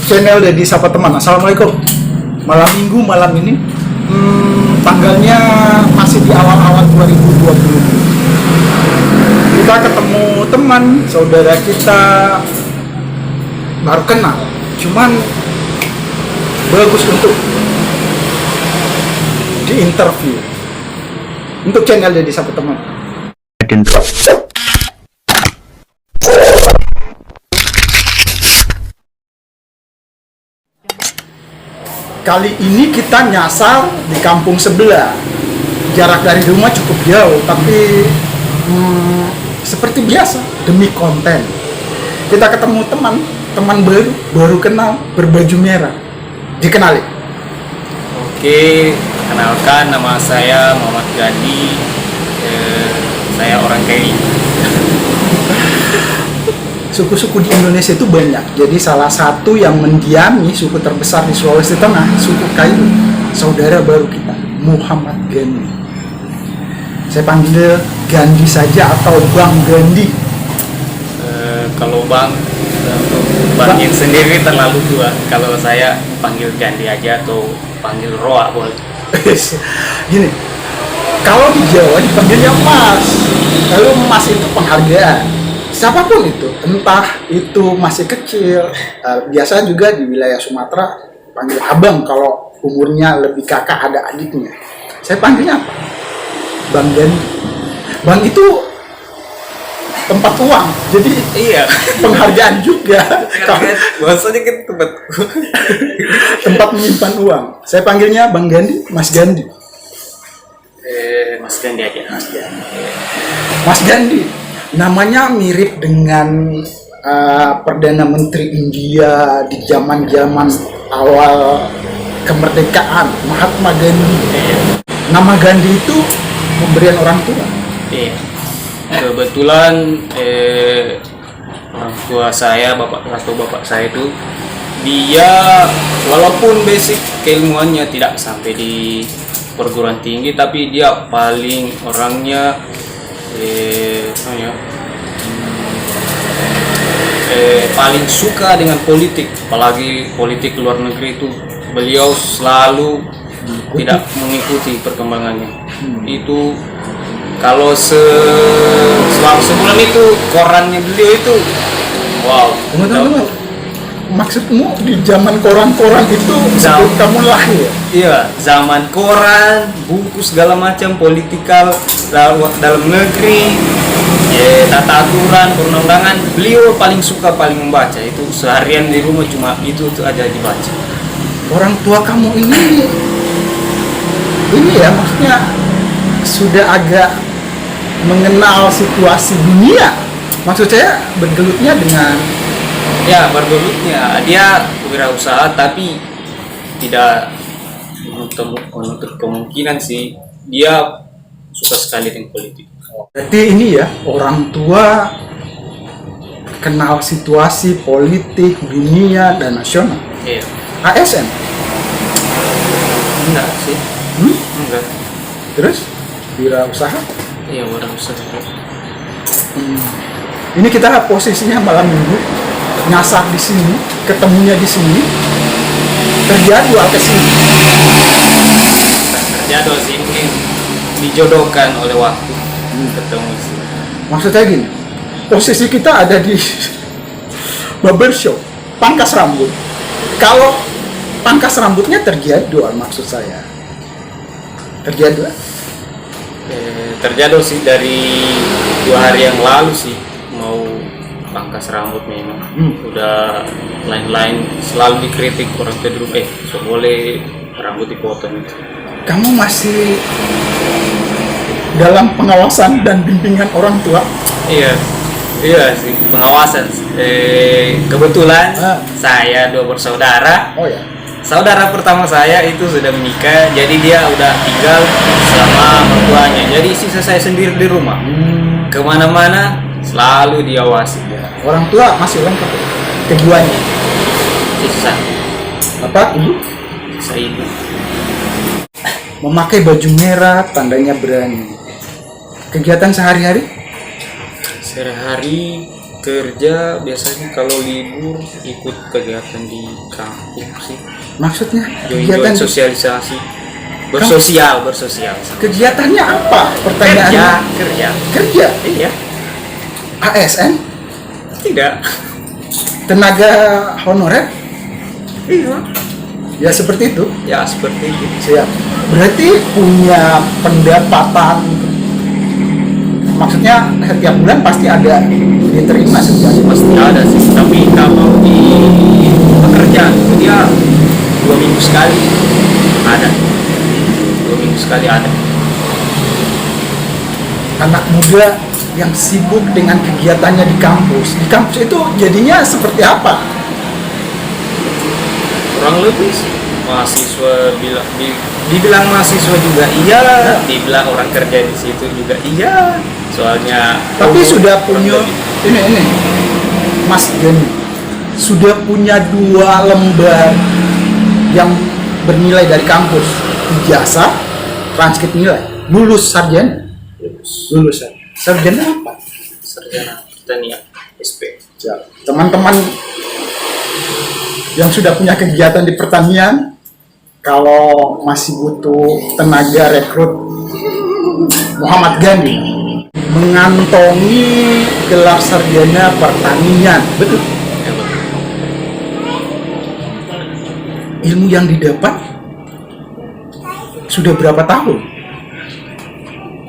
channel Dedi Sapa Teman. Assalamualaikum. Malam minggu malam ini tanggalnya masih di awal-awal 2020. Kita ketemu teman saudara kita baru kenal, cuman bagus untuk di interview untuk channel Dedi Sapa Teman. Kali ini kita nyasar di kampung sebelah. Jarak dari rumah cukup jauh, tapi seperti biasa demi konten. Kita ketemu teman baru kenal, berbaju merah. Dikenali. Oke, kenalkan, nama saya Muhammad Gandhi. Saya orang Keri. Suku-suku di Indonesia itu banyak. Jadi salah satu yang mendiami suku terbesar di Sulawesi Tengah, suku Kayu. Saudara baru kita, Muhammad Gandhi. Saya panggil Gandhi saja atau Bang Gandhi. Kalau Bangin sendiri terlalu tua. Kalau saya panggil Gandhi aja atau panggil Roa boleh. Gini, kalau di Jawa dipanggilnya Mas. Lalu Mas itu penghargaan. Siapapun itu, entah itu masih kecil, biasa juga di wilayah Sumatera panggil abang kalau umurnya lebih kakak, ada adiknya. Saya panggilnya apa? Bang Gandhi. Bang itu tempat uang, jadi Iya. penghargaan juga. Bahasanya kan Tempat menyimpan uang. Saya panggilnya Bang Gandhi, Mas Gandhi. Mas Gandhi aja. Mas Gandhi, namanya mirip dengan Perdana Menteri India di zaman-zaman awal kemerdekaan, Mahatma Gandhi. Nama Gandhi itu pemberian orang tua. Iya. Kebetulan orang tua saya, bapak saya itu, dia walaupun basic keilmuannya tidak sampai di perguruan tinggi, tapi dia paling orangnya paling suka dengan politik, apalagi politik luar negeri itu beliau selalu tidak mengikuti perkembangannya. Itu kalau selama sebulan itu korannya beliau itu wow. Teman-teman, maksudmu di zaman koran-koran itu sebelum kamu lahir? Iya, zaman koran, buku segala macam politikal dalam negeri, tata aturan, perundang-undangan, beliau paling suka, paling membaca. Itu seharian di rumah cuma itu aja dibaca. Orang tua kamu ini ya maksudnya sudah agak mengenal situasi dunia. Maksud saya bergelutnya dengan bergelutnya dia berwirausaha, tapi tidak menutup kemungkinan sih dia suka sekali dengan politik. Berarti ini ya, orang tua kenal situasi politik dunia dan nasional. Iya. ASN? Enggak sih. Enggak. Terus wirausaha? Iya, wirausaha. Ini kita posisinya malam minggu, nyasar di sini, ketemunya di sini, terjadwal ke sini. Terjadwal sih, mungkin dijodohkan oleh waktu ketemu sih. Maksud saya gini, posisi kita ada di barbershop, pangkas rambut. Kalau pangkas rambutnya terjadwal, maksud saya terjadwal. Terjadwal sih dari 2 hari yang lalu sih mau pangkas rambut memang. Udah lain-lain selalu dikritik orang cenderung so boleh rambut dipotong itu. Kamu masih dalam pengawasan dan bimbingan orang tua? Iya sih, pengawasan. Kebetulan saya 2 bersaudara. Oh ya. Saudara pertama saya itu sudah menikah, jadi dia udah tinggal sama mertuanya. Jadi sisa saya sendiri di rumah. Kemana-mana selalu diawasi. Orang tua masih lengkap keduanya. Sisa Apa ibu? sisa ibu. Memakai baju merah tandanya berani. Kegiatan sehari-hari? Sehari-hari Kerja biasanya kalau libur ikut kegiatan di kampung sih. Maksudnya Join kegiatan sosialisasi. Bersosial. kegiatannya apa? Pertanyaannya kerja. Iya. ASN, Tidak. tenaga honorer, Iya. ya seperti itu. Ya seperti itu. Siap. Berarti punya pendapatan, maksudnya setiap bulan pasti ada diterima sebenarnya. Pasti ada sih. Tapi kalau di pekerjaan itu dia 2 minggu sekali ada. 2 minggu sekali ada. Anak muda yang sibuk dengan kegiatannya di kampus itu jadinya seperti apa? Kurang lebih sih. Mahasiswa dibilang mahasiswa juga iya, dibilang orang kerja di situ juga iya. Soalnya Tapi sudah kurang punya lebih. ini Mas Gani sudah punya 2 lembar yang bernilai dari kampus, ijazah, transkrip nilai, lulus sarjana. Lulus sarjana apa? Sarjana pertanian SP. Ya, teman-teman yang sudah punya kegiatan di pertanian, kalau masih butuh tenaga rekrut Muhammad Gani mengantongi gelar sarjana pertanian. Betul. Ya, betul. Ilmu yang didapat sudah berapa tahun?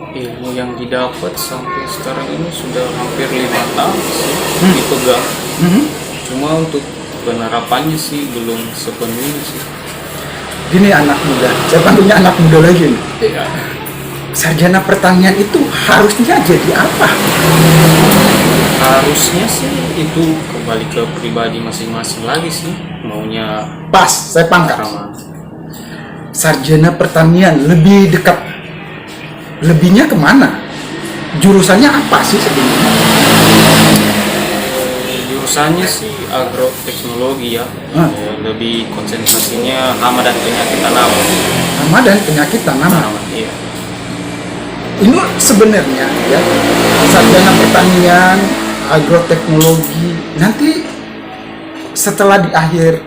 Ilmu yang didapat sampai sekarang ini sudah hampir 5 tahun sih dipegang. Cuma untuk penerapannya sih belum sepenuhnya sih. Gini anak muda, saya panggilnya anak muda lagi nih. Iya. Sarjana pertanian itu harusnya jadi apa? Harusnya sih itu kembali ke pribadi masing-masing lagi sih maunya Pas, saya pangkat. sama. Sarjana pertanian lebih dekat, lebihnya kemana? Jurusannya apa sih sebenarnya? Jurusannya sih agroteknologi ya. Hmm. Lebih konsentrasinya hama dan penyakit tanaman. Nama dan penyakit tanaman. Iya. Ini sebenarnya ya, sarjana pertanian, agroteknologi, nanti setelah di akhir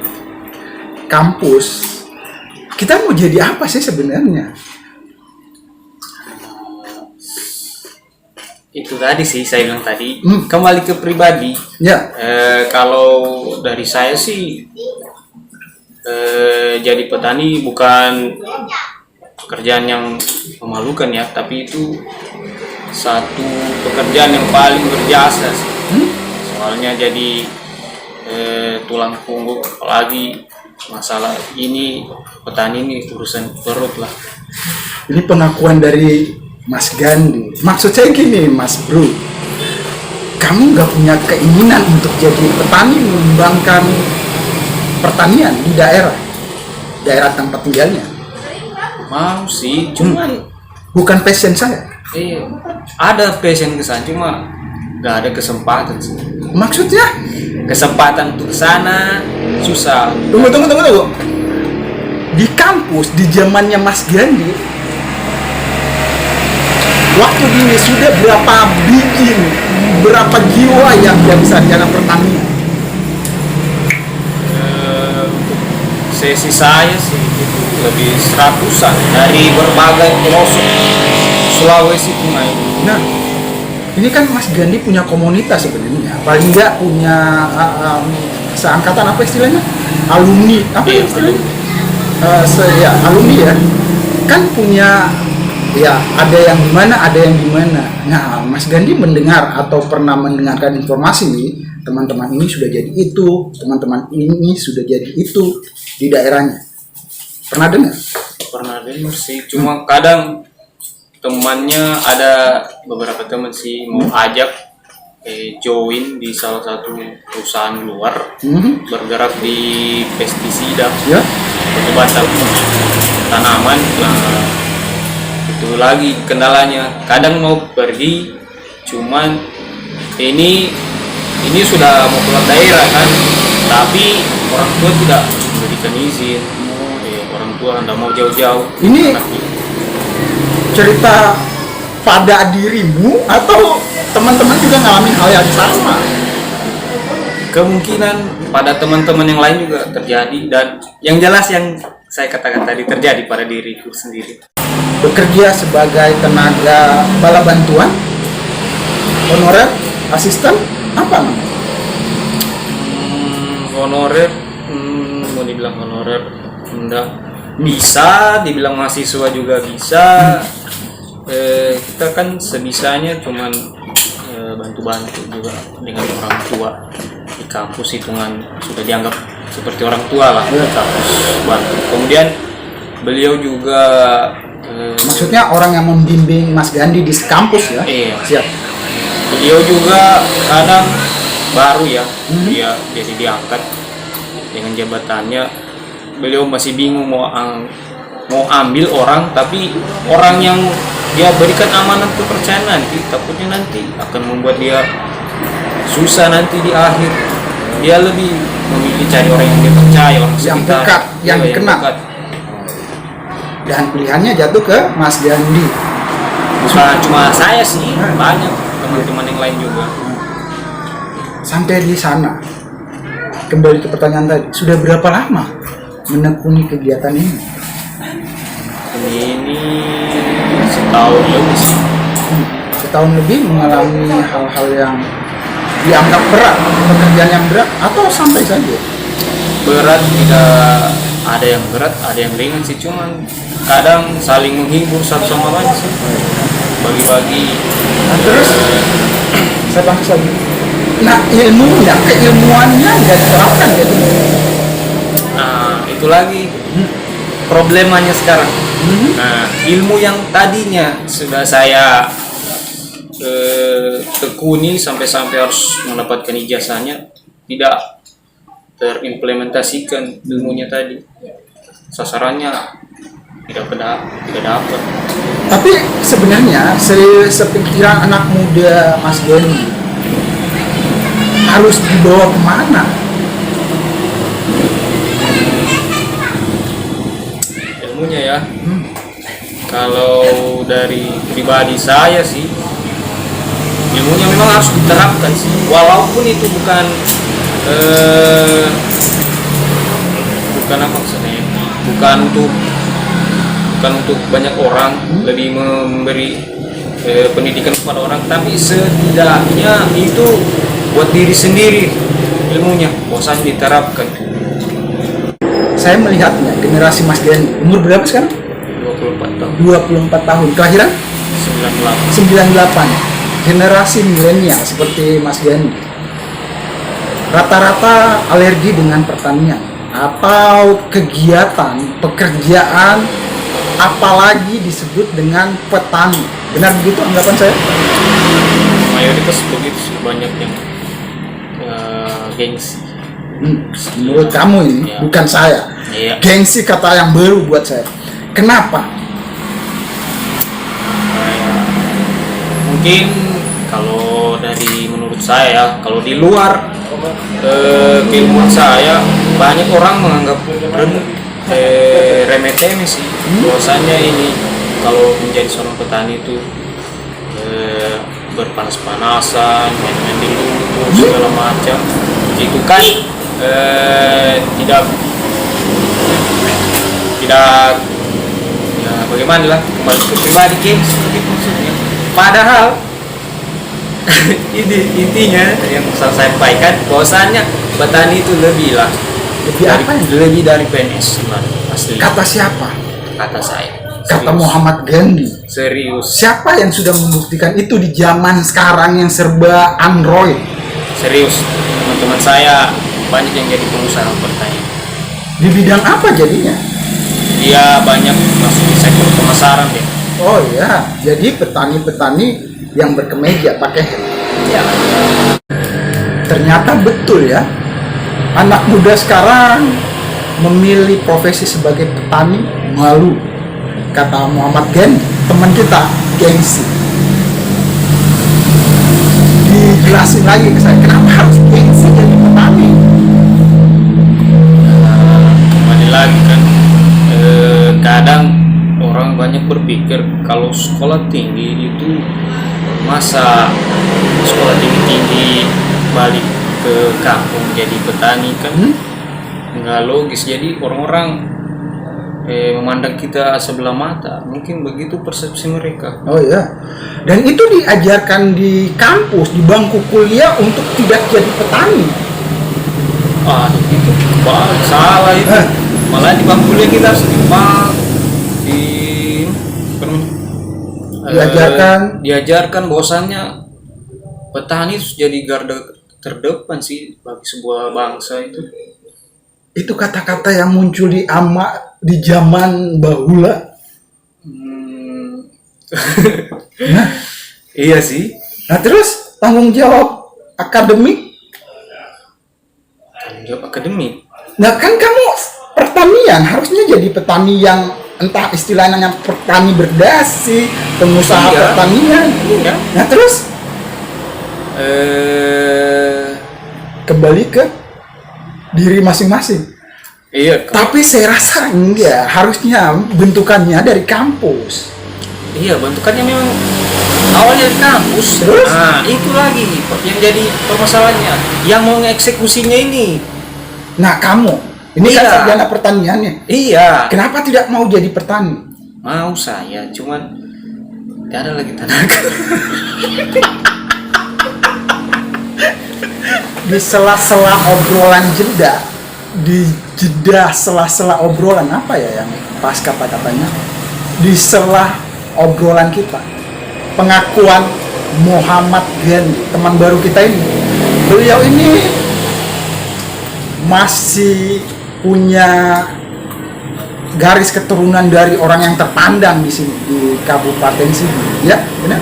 kampus kita mau jadi apa sih sebenarnya? Itu tadi sih saya bilang tadi Hmm. kembali ke pribadi. Ya, Kalau dari saya sih jadi petani bukan pekerjaan yang memalukan ya, tapi itu satu pekerjaan yang paling berjasa sih. Soalnya jadi tulang punggung, apalagi masalah ini petani ini urusan perut lah. ini pengakuan dari Mas Gandhi. Maksud saya gini, Mas Bro, kamu nggak punya keinginan untuk jadi petani mengembangkan pertanian di daerah tempat tinggalnya? Mau sih, cuman Bukan passion saya. ada passion kesan, cuma nggak ada kesempatan sih. Maksudnya? Kesempatan untuk kesana susah. Tunggu. Di kampus, di zamannya Mas Gandhi, waktu ini sudah berapa biji, berapa jiwa yang jadi sarjana pertanian? Untuk sesi saya sih itu lebih 100-an dari berbagai pelosok Sulawesi Tengah ini. Nah, ini kan Mas Gandhi punya komunitas sebenarnya, paling nggak punya seangkatan apa istilahnya? Alumni, apa Iya, istilahnya? Alumni ya, kan punya ya ada yang di mana, ada yang di mana. Nah, Mas Gandhi mendengar atau pernah mendengarkan informasi nih, teman-teman ini sudah jadi itu, teman-teman ini sudah jadi itu di daerahnya. Pernah dengar? Pernah dengar sih, cuma kadang temannya ada beberapa teman sih mau ajak join di salah satu perusahaan luar bergerak di pestisida, Ya. pengobatan tanaman. Nah, itu lagi kendalanya, kadang mau pergi cuman ini sudah mau keluar daerah kan, tapi orang tua tidak memberikan izin. Orang tua anda mau jauh-jauh. Ini cerita pada dirimu atau teman-teman juga ngalamin hal yang sama? kemungkinan pada teman-teman yang lain juga terjadi, dan yang jelas yang saya katakan tadi terjadi pada diriku sendiri. Bekerja sebagai tenaga bala bantuan, honorer, asisten, apa namanya? Honorer, mau dibilang honorer enggak, bisa dibilang mahasiswa juga bisa. Kita kan sebisanya cuman bantu-bantu juga dengan orang tua di kampus, hitungan sudah dianggap seperti orang tua lah di kampus bantu. Kemudian beliau juga Maksudnya orang yang membimbing Mas Gandhi di kampus ya? iya, Siap. beliau juga kadang baru ya, dia jadi diangkat dengan jabatannya, beliau masih bingung mau ambil orang, tapi orang yang dia berikan amanat kepercayaan nanti takutnya nanti akan membuat dia susah nanti di akhir. Dia lebih memilih cari orang yang dia percaya, orang Yang sekitar, dekat, yang iya, dikenal. dekat. Dan pilihannya jatuh ke Mas Gandhi. Bukan cuma saya sih, banyak teman-teman yang lain juga. Sampai di sana, kembali ke pertanyaan tadi, sudah berapa lama menekuni kegiatan ini? Ini setahun lebih sih. Setahun lebih mengalami hal-hal yang dianggap berat, pekerjaan yang berat, atau santai saja? Berat, tidak ada yang berat, ada yang ringan sih, cuman kadang saling menghibur satu sama lain sih, bagi-bagi. Nah, terus saya bahas lagi. Nah, ilmunya, keilmuannya nggak diterapkan jadi. Nah, itu lagi problemanya sekarang. Nah, ilmu yang tadinya sudah saya tekuni sampai harus mendapatkan ijazahnya, tidak terimplementasikan ilmunya tadi. Sasarannya tidak dapat. Tapi sebenarnya sepikiran anak muda Mas Gandhi harus dibawa kemana? Ilmunya ya. Kalau dari pribadi saya sih, ilmunya memang harus diterapkan sih, walaupun itu bukan apa maksudnya, bukan untuk banyak orang, lebih memberi pendidikan kepada orang, tapi setidaknya itu buat diri sendiri ilmunya, bosan diterapkan. Saya melihatnya generasi Mas Gandhi umur berapa sekarang? 24 tahun. 24 tahun. Kelahiran 98. 98. Generasi milenial seperti Mas Gandhi rata-rata alergi dengan pertanian atau kegiatan pekerjaan, apalagi disebut dengan petani. Benar begitu anggapan saya? Mayoritas begitu sih, banyak yang gengsi. Menurut kamu ini, Ya. bukan saya. Iya. Gengsi kata yang baru buat saya. Kenapa? Mungkin kalau dari menurut saya, kalau di luar keilmuan saya, banyak orang menganggap remeh-temeh sih. Bahwasanya ini kalau menjadi seorang petani itu berpanas-panasan, main-main di lumpur segala macam. Itu kan tidak ya bagaimana lah, kembali ke pribadi gengsi begitu maksudnya. Padahal ini intinya yang saya sampaikan, bahwasannya petani itu lebih dari PNS asli. Kata siapa? Kata saya. Kata Serius. Muhammad Gandhi. Serius. Siapa yang sudah membuktikan itu di zaman sekarang yang serba Android? Serius. Teman-teman saya banyak yang jadi pengusaha pertanian. Di bidang apa jadinya? Dia banyak masuk di sektor pemasaran deh. Oh iya, jadi petani-petani yang berkemeja pakai helm. Ya. Ternyata betul ya, anak muda sekarang memilih profesi sebagai petani malu. Kata Muhammad Gandhi, teman kita, gengsi. Dijelasin lagi ke saya, kenapa harus gengsi jadi petani? Kembali lagi kan, kadang orang banyak berpikir kalau sekolah tinggi itu, masa sekolah tinggi balik ke kampung jadi petani kan nggak logis. Jadi orang-orang memandang kita sebelah mata, mungkin begitu persepsi mereka. Oh ya, dan itu diajarkan di kampus, di bangku kuliah untuk tidak jadi petani. Itu kebalik, salah itu. Malah di bangku kuliah kita harus diajarkan bahwasannya petani harus jadi garda terdepan sih bagi sebuah bangsa itu. Itu kata-kata yang muncul di zaman bahula. Nah, Iya sih. nah terus tanggung jawab akademik. Tanggung jawab akademik. Nah kan kamu pertanian, harusnya jadi petani yang entah istilahnya petani berdasi, pengusaha Iya. pertanian. Iya. Nah terus kembali ke diri masing-masing. Iya. Tapi saya rasa enggak, harusnya bentukannya dari kampus. Iya, bentukannya memang awalnya dari kampus. Terus? Nah, itu lagi yang jadi permasalahannya. Yang mau ngeksekusinya ini. Nah kamu, ini kan Iya. sarjana pertaniannya. Iya. Kenapa tidak mau jadi petani? Mau saya, cuman tidak ada lagi tenaga. Di sela-sela obrolan jeda, di jeda sela-sela obrolan apa ya yang pas kata-katanya? Di sela obrolan kita, pengakuan Muhammad Gandhi, teman baru kita ini. Beliau ini masih punya garis keturunan dari orang yang terpandang di sini di Kabupaten sini, ya benar.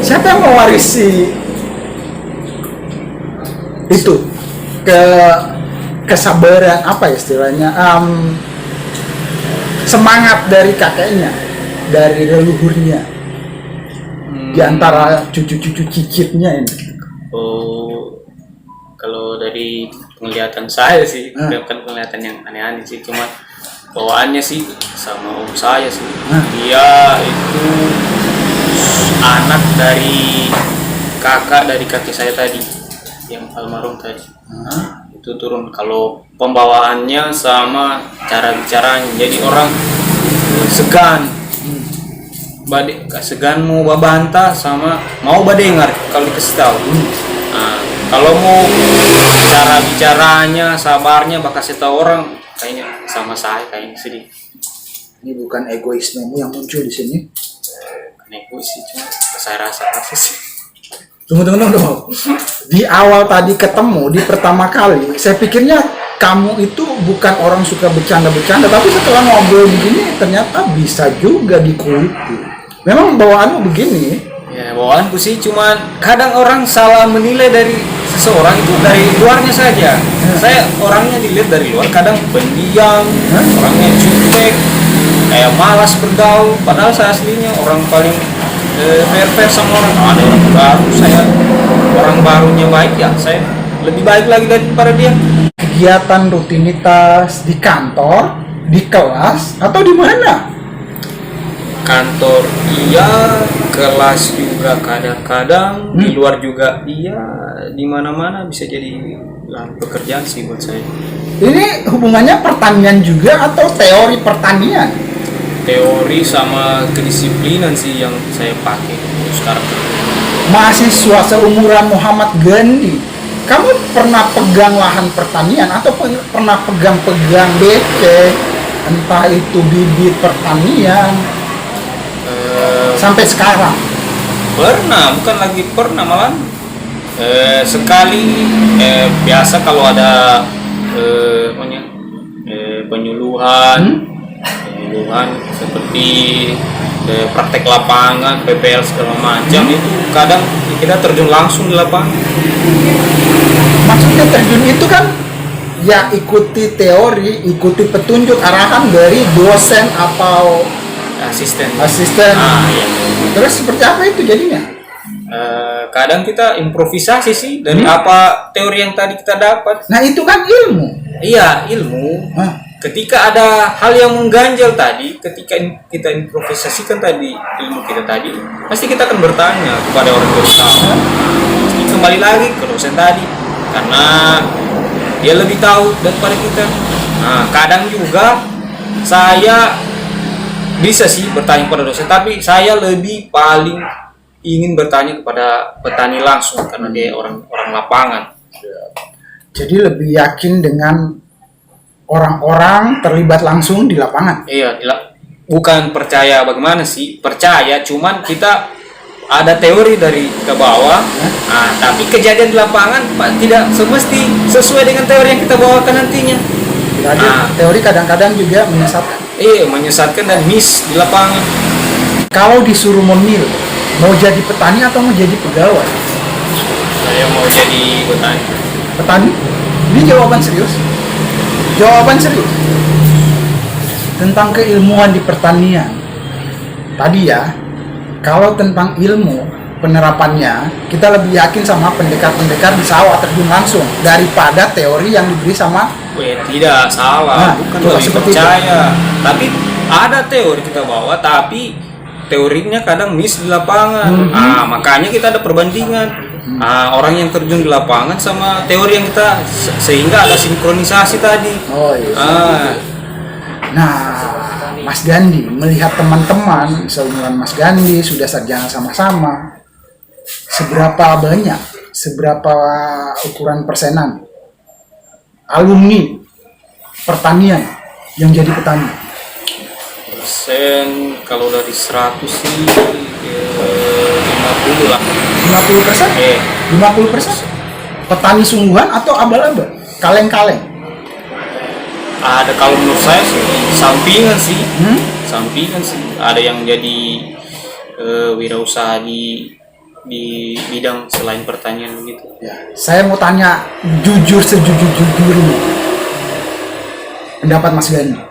Siapa yang mewarisi itu kesabaran apa istilahnya, semangat dari kakeknya, dari leluhurnya, di antara cucu-cucu cicitnya ini? Kalau dari penglihatan saya sih, bukan penglihatan yang aneh-aneh sih, cuma bawaannya sih sama om saya sih. Dia itu anak dari kakak saya tadi, yang almarhum tadi. Itu turun kalau pembawaannya sama cara bicaranya, jadi orang segan. Gak segan mau babantah sama mau badengar kalau dikasih tahu. Nah, kalau mau cara bicaranya, sabarnya, bakal kasih tahu orang kayaknya sama saya kayaknya sedih. Ini bukan egoismemu yang muncul di sini. Bukan egois sih, cuma saya rasa sih. Tunggu. Di awal tadi ketemu, di pertama kali, saya pikirnya kamu itu bukan orang suka bercanda-bercanda, tapi setelah ngobrol begini ternyata bisa juga dikuliti. Memang bawaanmu begini. Ya, bawaanku sih cuman kadang orang salah menilai dari seseorang itu dari luarnya saja. Saya orangnya dilihat dari luar, kadang pendiam, orangnya cuek, kayak malas bergaul, padahal saya aslinya orang paling fair sama orang. Ada orang baru, saya orang barunya baik ya, saya lebih baik lagi daripada dia. Kegiatan rutinitas di kantor, di kelas, atau di mana? Kantor iya, kelas juga kadang-kadang, di luar juga iya, di mana-mana bisa jadi pekerjaan sih buat saya. Ini hubungannya pertanian juga atau teori pertanian? Teori sama kedisiplinan sih yang saya pakai sekarang. Mahasiswa seumuran Muhammad Gandhi, kamu pernah pegang lahan pertanian atau pernah pegang BC, entah itu bibit pertanian, sampai sekarang? Pernah, bukan lagi pernah malah sekali. Biasa kalau ada penyuluhan seperti praktek lapangan, PPL segala macam, itu kadang kita terjun langsung di lapangan. Maksudnya terjun itu kan ya ikuti teori, ikuti petunjuk arahan dari dosen atau asisten. Iya. Terus seperti apa itu jadinya? Kadang kita improvisasi sih dari apa teori yang tadi kita dapat. Nah itu kan ilmu. Iya, ilmu. Ketika ada hal yang mengganjal tadi, ketika kita improvisasikan tadi ilmu kita tadi, pasti kita akan bertanya kepada orang yang tahu. Pasti kembali lagi ke dosen tadi karena dia lebih tahu daripada kita. Nah, kadang juga saya bisa sih bertanya pada dosen, tapi saya lebih paling ingin bertanya kepada petani langsung karena dia orang lapangan. Jadi lebih yakin dengan orang-orang terlibat langsung di lapangan. Iya, bukan percaya bagaimana sih, percaya cuman kita ada teori dari ke bawah. Nah, tapi kejadian di lapangan tidak semesti sesuai dengan teori yang kita bawakan nantinya. Jadi teori kadang-kadang juga menyesatkan. Iya, menyesatkan dan miss di lapangan. Kalau disuruh memilih, mau jadi petani atau mau jadi pegawai? Saya mau jadi petani. Petani? Ini jawaban serius. Jawaban serius. Tentang keilmuan di pertanian. Tadi ya, kalau tentang ilmu penerapannya, kita lebih yakin sama pendekar-pendekar di sawah terjun langsung daripada teori yang diberi sama. Tidak salah, bukan lebih percaya. Tapi ada teori kita bawa, tapi teorinya kadang miss di lapangan. Makanya kita ada perbandingan. Orang yang terjun di lapangan sama teori yang kita, sehingga ada sinkronisasi tadi. Oh iya. Nah, Mas Gandhi melihat teman-teman seumuran Mas Gandhi sudah sarjana sama-sama, seberapa ukuran persenan alumni pertanian yang jadi petani? Persen kalau dari 100 sih 50 lah. 50%? 50%? Petani sungguhan atau abal-abal? Kaleng-kaleng? Ada, kalau menurut saya sih sampingan sih. Sampingan sih. Ada yang jadi wirausaha di bidang selain pertanian gitu. Ya, saya mau tanya jujur sejujur-jujurnya. Pendapat Mas Gandhi.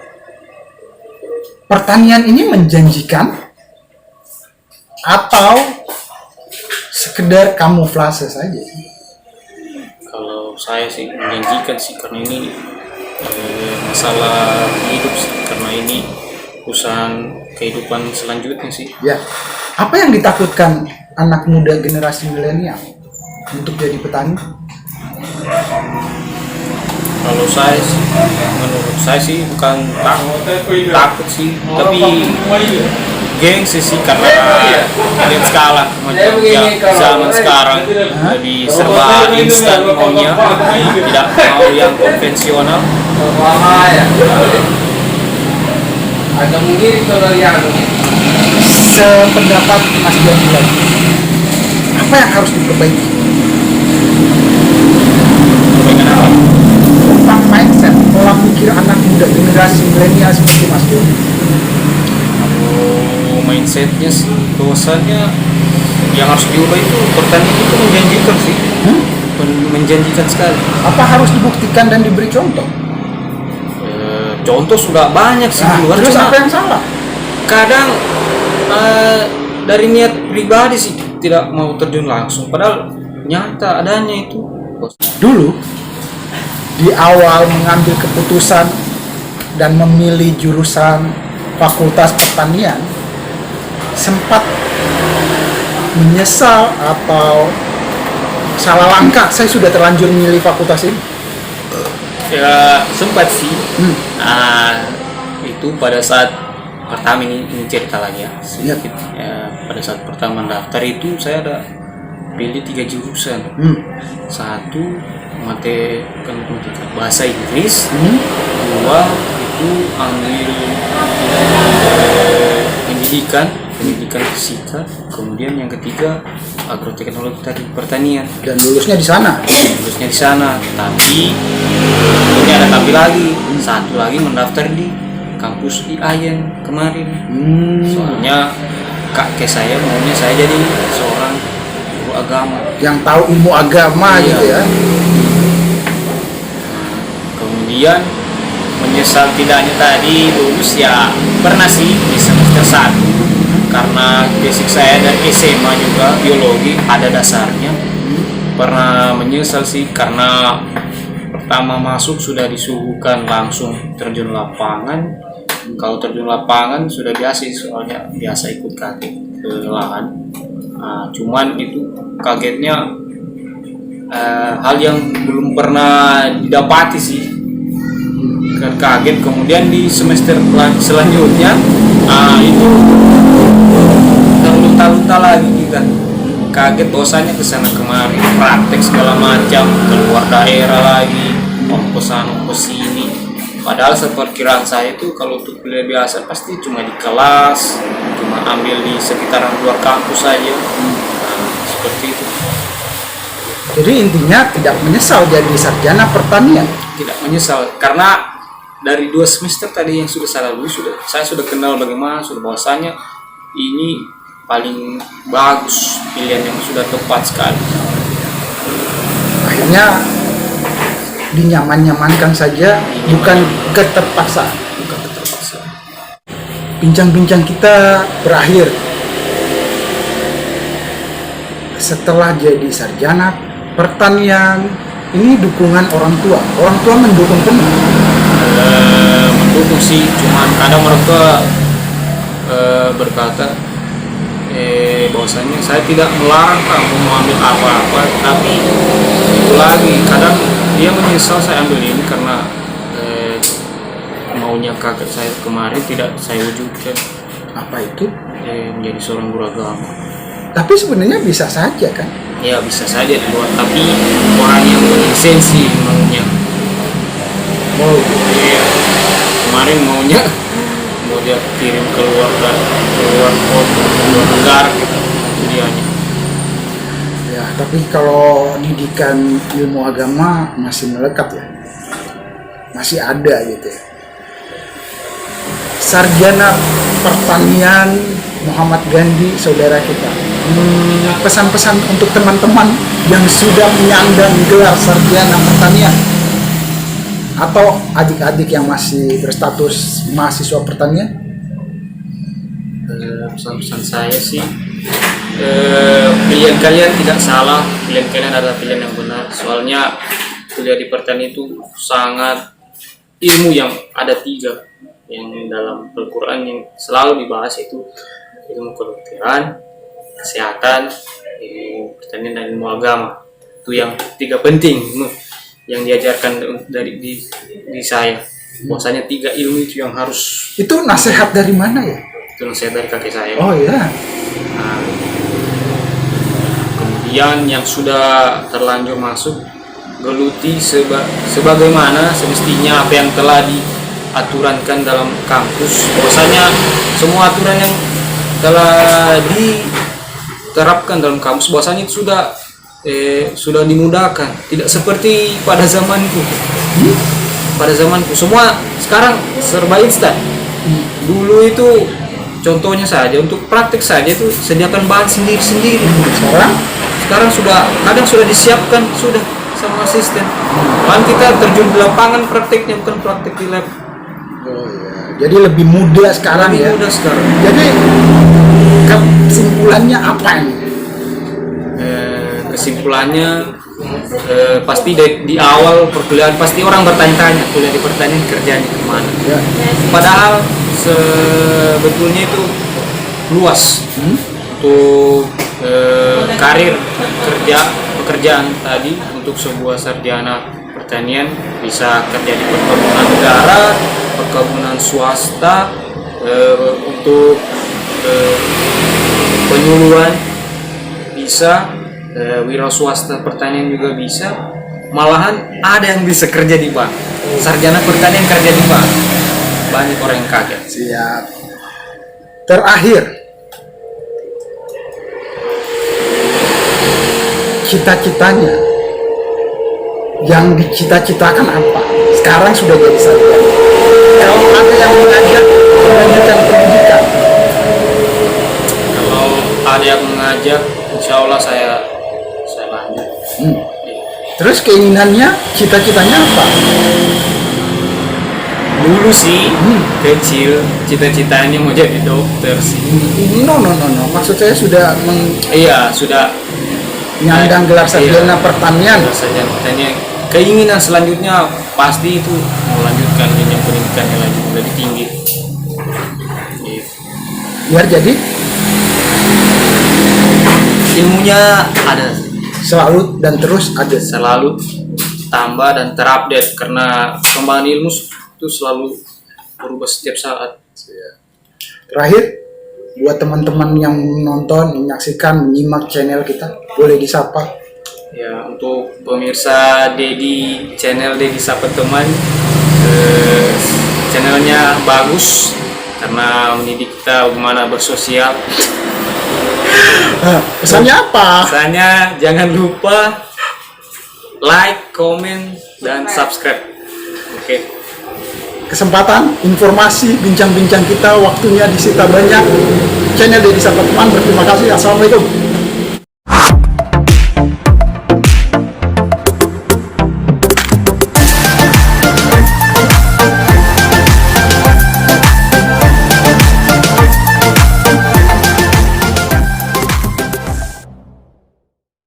Pertanian ini menjanjikan atau sekedar kamuflase saja? Kalau saya sih menjanjikan sih, karena ini masalah hidup sih, karena ini urusan kehidupan selanjutnya sih. Ya, apa yang ditakutkan anak muda generasi milenial untuk jadi petani? Kalau saya sih, menurut saya sih bukan takut sih, tapi gengsi sih, karena lihat skala zaman sekarang lebih serba instan maunya, tidak mau yang konvensional. Sependapat Mas Gandhi lagi, apa yang harus diperbaiki tentang mindset pola pikir anak muda generasi milenial seperti Mas Gandhi? Mindsetnya sih, bahwasannya yang harus diubah itu, pertanian itu menjanjikan sih, menjanjikan sekali. Apa harus dibuktikan dan diberi contoh? Contoh sudah banyak sih di luar. Terus apa yang salah? Kadang dari niat pribadi sih tidak mau terjun langsung, padahal nyata adanya itu. Dulu di awal mengambil keputusan dan memilih jurusan Fakultas Pertanian, sempat menyesal atau salah langkah, saya sudah terlanjur memilih fakultas ini? Ya sempat sih. Itu pada saat pertama, ini cerita lagi ya sedikit. Pada saat pertama daftar itu saya ada pilih 3 jurusan. Satu matematika bahasa Inggris, 2 itu ambil pendidikan fisika, kemudian yang ketiga agroteknologi tadi, pertanian. Dan lulusnya di sana. Tapi ini ada lagi, satu lagi mendaftar di kampus IAIN kemarin. Soalnya kakek saya maunya saya jadi seorang guru agama Yang tahu ilmu agama gitu ya. Kemudian menyesal tidaknya tadi lulus, ya pernah sih di semester 1, karena basic saya dari SMA juga biologi ada dasarnya. Pernah menyesal sih, karena pertama masuk sudah disuguhkan langsung terjun lapangan. Kalau terjun lapangan sudah biasa, soalnya biasa ikut kakek ke lahan. Cuman itu kagetnya hal yang belum pernah didapati sih, kan kaget. Kemudian di semester selanjutnya itu terlunta-lunta lagi kita, kaget bahwasanya kesana kemari praktek segala macam, keluar daerah lagi, ongkos sana ongkos sini. Padahal seperkiraan saya itu kalau untuk kuliah biasa pasti cuma di kelas, cuma ambil di sekitaran luar kampus saja. Seperti itu. Jadi intinya tidak menyesal jadi sarjana pertanian. Tidak menyesal karena dari 2 semester tadi yang sudah saya lalui, saya sudah kenal bagaimana, sudah bahwasanya ini paling bagus, pilihan yang sudah tepat sekali. Akhirnya dinyaman-nyamankan saja, bukan keterpaksaan. Bukan keterpaksaan. Bincang-bincang kita berakhir. Setelah jadi sarjana pertanian, ini dukungan orang tua. Orang tua mendukung penuh. Mendukung sih, cuman kadang orang tua berkata bahwasanya saya tidak melarang kamu mau ambil apa-apa, tapi itu lagi kadang dia menyesal saya ambil ini karena maunya kakak saya kemarin tidak saya wujudkan. Apa itu? Menjadi seorang guru agama. Tapi sebenarnya bisa saja kan? Ya bisa saja di luar, tapi orang yang berlisensi maunya. Oh, Iya. Kemarin maunya mau dia kirim keluar kota, keluar negara gitu. Itu dianya. ya. Tapi kalau didikan ilmu agama masih melekat ya, masih ada gitu ya. Sarjana pertanian Muhammad Gandhi, saudara kita. Pesan-pesan untuk teman-teman yang sudah menyandang gelar sarjana pertanian atau adik-adik yang masih berstatus mahasiswa pertanian. Pesan-pesan saya sih, pilihan kalian tidak salah, pilihan kalian adalah pilihan yang benar. Soalnya kuliah di pertanian itu sangat ilmu yang ada 3 yang dalam Al-Quran yang selalu dibahas, itu ilmu kedokteran, kesehatan, ilmu pertanian, dan ilmu agama. Itu yang 3 penting yang diajarkan di saya. Bahwasanya 3 ilmu itu yang harus. Itu nasihat dari mana ya? Itu nasihat dari kakek saya. Oh ya. Nah, kemudian yang sudah terlanjur masuk, geluti sebagaimana semestinya apa yang telah diaturankan dalam kampus. Bahwasanya semua aturan yang telah diterapkan dalam kampus bahwasanya itu sudah dimudahkan, tidak seperti pada zamanku. Pada zamanku semua sekarang serba instan. Dulu itu contohnya saja untuk praktik saja itu sediakan bahan sendiri-sendiri. Sekarang kadang sudah disiapkan sudah sama asisten. Bahkan kita terjun di lapangan praktiknya, bukan praktik di lab. Oh ya. Jadi lebih mudah sekarang ya. Lebih mudah sekarang. Jadi kesimpulannya apa ini? Kesimpulannya pasti di awal perkuliahan pasti orang bertanya-tanya kuliah di pertanian kerjanya kemana. Ya. Padahal sebetulnya itu luas untuk karir pekerjaan tadi. Untuk sebuah sarjana pertanian bisa kerja di perkebunan negara, perkebunan swasta, untuk penyuluhan bisa, wira swasta pertanian juga bisa, malahan ada yang bisa kerja di bank. Sarjana pertanian kerja di bank, banyak orang yang kaget. Siap. Terakhir, cita-citanya yang dicita-citakan apa? Sekarang sudah jadi sarjana. Kalau ada yang mengajak melanjutkan pendidikan, Kalau ada yang mengajak, insya Allah saya lanjut. terus keinginannya, cita-citanya apa? Dulu sih kecil cita-citanya mau jadi dokter sih. No. Maksud saya sudah Iya sudah menyandang gelar sarjana pertanian. Sarjana pertanian. Keinginan selanjutnya pasti itu melanjutkan jenjang pendidikannya lebih tinggi. Gitu. Biar jadi Ilmunya ada, selalu dan terus ada. selalu tambah dan terupdate karena perkembangan ilmu itu selalu berubah setiap saat. Terakhir, buat teman-teman yang nonton, menyaksikan, menyimak channel kita, boleh disapa. Ya, untuk pemirsa Dedi, channel Dedi Sapa Teman, channelnya bagus karena mendidik kita bagaimana bersosial. Pesannya apa? Misalnya jangan lupa like, comment, dan subscribe. Oke. Kesempatan, informasi, bincang-bincang kita, waktunya disita banyak. Channel Dedi Sapa Teman, berterima kasih. Assalamualaikum.